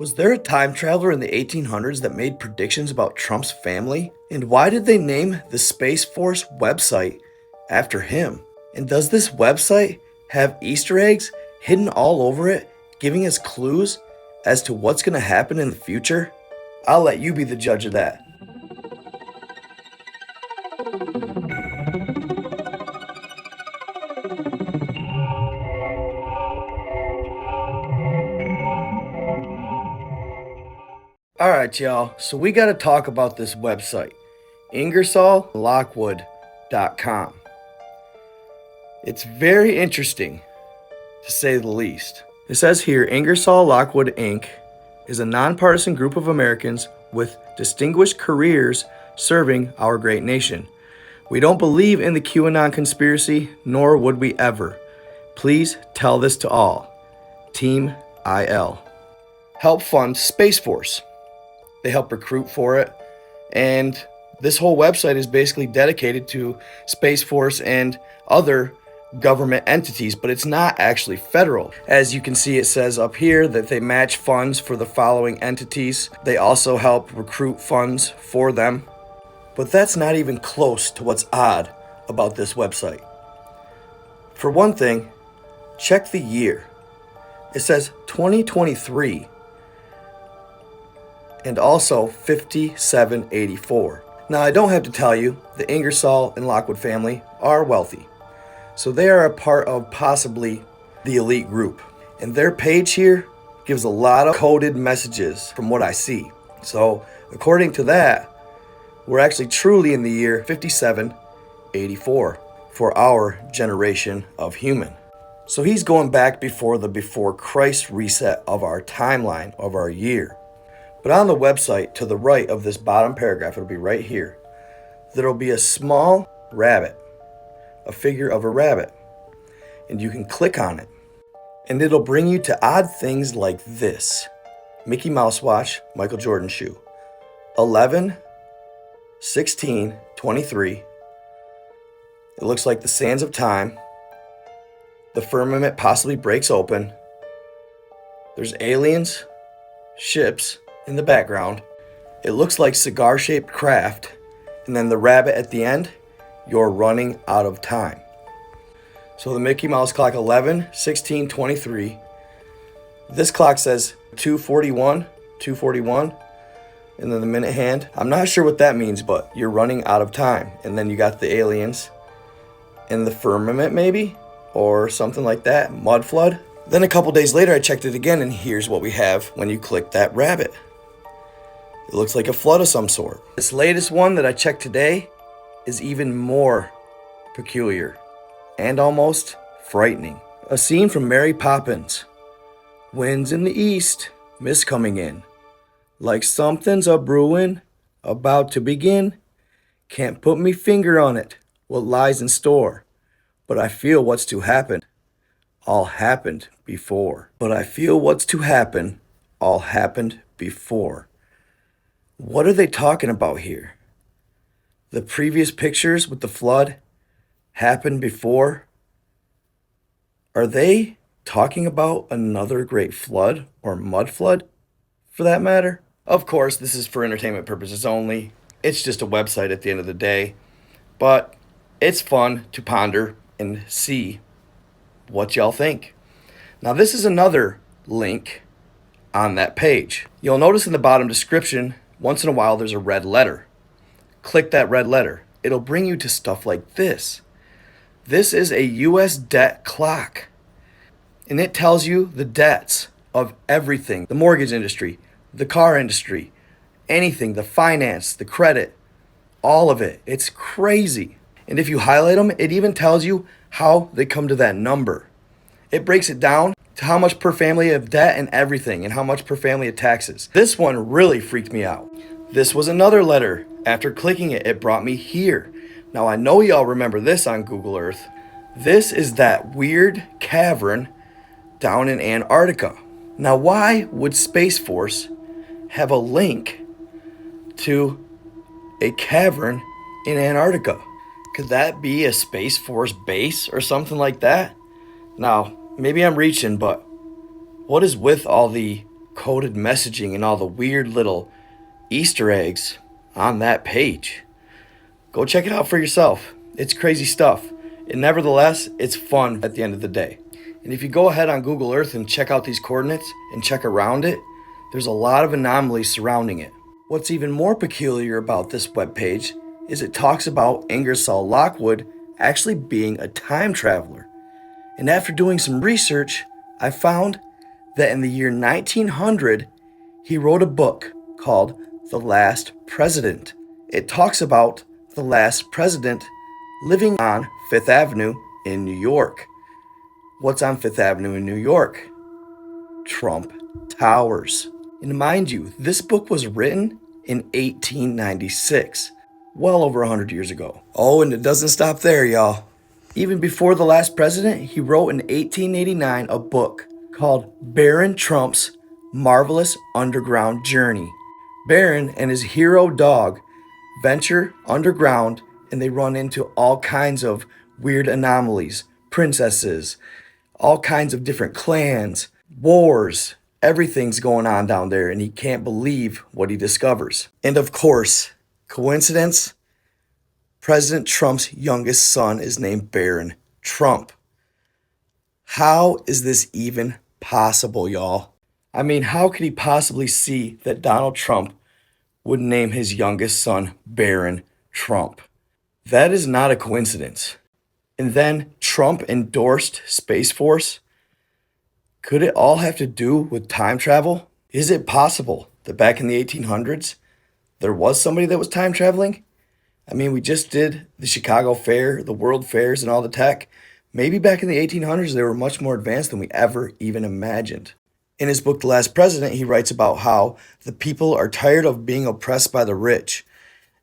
Was there a time traveler in the 1800s that made predictions about Trump's family? And why did they name the Spaceforce website after him? And does this website have Easter eggs hidden all over it, giving us clues as to what's going to happen in the future? I'll let you be the judge of that. Alright, y'all, so we got to talk about this website, IngersollLockwood.com. It's very interesting, to say the least. It says here, Ingersoll Lockwood Inc. is a nonpartisan group of Americans with distinguished careers serving our great nation. We don't believe in the QAnon conspiracy, nor would we ever. Please tell this to all. Team IL. Help fund Spaceforce. They help recruit for it, and this whole website is basically dedicated to Space Force and other government entities, but it's not actually federal. As you can see, it says up here that they match funds for the following entities. They also help recruit funds for them. But that's not even close to what's odd about this website. For one thing, check the year. It says 2023. And also 5784. Now, I don't have to tell you, the Ingersoll and Lockwood family are wealthy. So they are a part of possibly the elite group. And their page here gives a lot of coded messages from what I see. So according to that, we're actually truly in the year 5784 for our generation of human. So he's going back before the before Christ reset of our timeline of our year. But on the website, to the right of this bottom paragraph, it'll be right here, there'll be a small rabbit, a figure of a rabbit, and you can click on it, and it'll bring you to odd things like this. Mickey Mouse watch, Michael Jordan shoe, 11/16/23. It looks like the sands of time. The firmament possibly breaks open. There's aliens, ships, in the background. It looks like cigar-shaped craft, and then the rabbit at the end, you're running out of time. So the Mickey Mouse clock, 11/16/23. This clock says 2:41, and then the minute hand. I'm not sure what that means, but you're running out of time. And then you got the aliens and the firmament maybe, or something like that, mud flood. Then a couple days later, I checked it again, and here's what we have when you click that rabbit. It looks like a flood of some sort. This latest one that I checked today is even more peculiar and almost frightening. A scene from Mary Poppins. Winds in the east, mist coming in. Like something's a-brewin', about to begin. Can't put me finger on it, what lies in store. But I feel what's to happen. All happened before. But I feel what's to happen. All happened before. What are they talking about here? The previous pictures with the flood happened before? Are they talking about another great flood or mud flood for that matter? Of course, this is for entertainment purposes only. It's just a website at the end of the day. But it's fun to ponder and see what y'all think. Now, this is another link on that page. You'll notice in the bottom description, once in a while, there's a red letter. Click that red letter. It'll bring you to stuff like this. This is a U.S. debt clock. And it tells you the debts of everything. The mortgage industry, the car industry, anything, the finance, the credit, all of it. It's crazy. And if you highlight them, it even tells you how they come to that number. It breaks it down to how much per family of debt and everything, and how much per family of taxes. This one really freaked me out. This was another letter. After clicking it, it brought me here. Now I know y'all remember this on Google Earth. This is that weird cavern down in Antarctica. Now why would Space Force have a link to a cavern in Antarctica? Could that be a Space Force base or something like that? Now, maybe I'm reaching, but what is with all the coded messaging and all the weird little Easter eggs on that page. Go check it out for yourself. It's crazy stuff. And nevertheless, it's fun at the end of the day. And if you go ahead on Google Earth and check out these coordinates and check around it, there's a lot of anomalies surrounding it. What's even more peculiar about this webpage is it talks about Ingersoll Lockwood actually being a time traveler. And after doing some research, I found that in the year 1900, he wrote a book called The Last President. It talks about the last president living on Fifth Avenue in New York. What's on Fifth Avenue in New York? Trump Towers. And mind you, this book was written in 1896, well over 100 years ago. Oh, and it doesn't stop there, y'all. Even before the last president, he wrote in 1889 a book called Baron Trump's Marvelous Underground Journey. Baron and his hero dog venture underground, and they run into all kinds of weird anomalies, princesses, all kinds of different clans, wars. Everything's going on down there, and he can't believe what he discovers. And of course, coincidence? President Trump's youngest son is named Baron Trump. How is this even possible, y'all? I mean, how could he possibly see that Donald Trump would name his youngest son Baron Trump? That is not a coincidence. And then Trump endorsed Spaceforce. Could it all have to do with time travel? Is it possible that back in the 1800s, there was somebody that was time traveling? I mean, we just did the Chicago Fair, the World Fairs, and all the tech. Maybe back in the 1800s, they were much more advanced than we ever even imagined. In his book, The Last President, he writes about how the people are tired of being oppressed by the rich,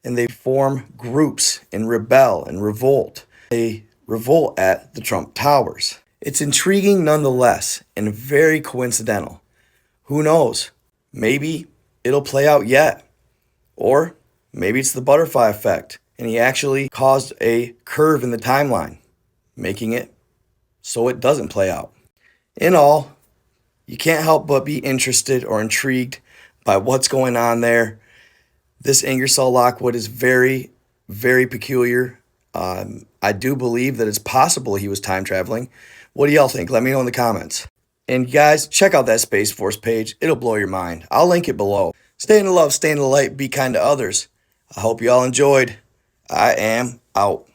and they form groups and rebel and revolt. They revolt at the Trump Towers. It's intriguing nonetheless and very coincidental. Who knows? Maybe it'll play out yet. Or maybe it's the butterfly effect, and he actually caused a curve in the timeline, making it so it doesn't play out. In all, you can't help but be interested or intrigued by what's going on there. This Ingersoll Lockwood is very, very peculiar. I do believe that it's possible he was time traveling. What do y'all think? Let me know in the comments. And guys, check out that Space Force page. It'll blow your mind. I'll link it below. Stay in the love, stay in the light, be kind to others. I hope y'all enjoyed. I am out.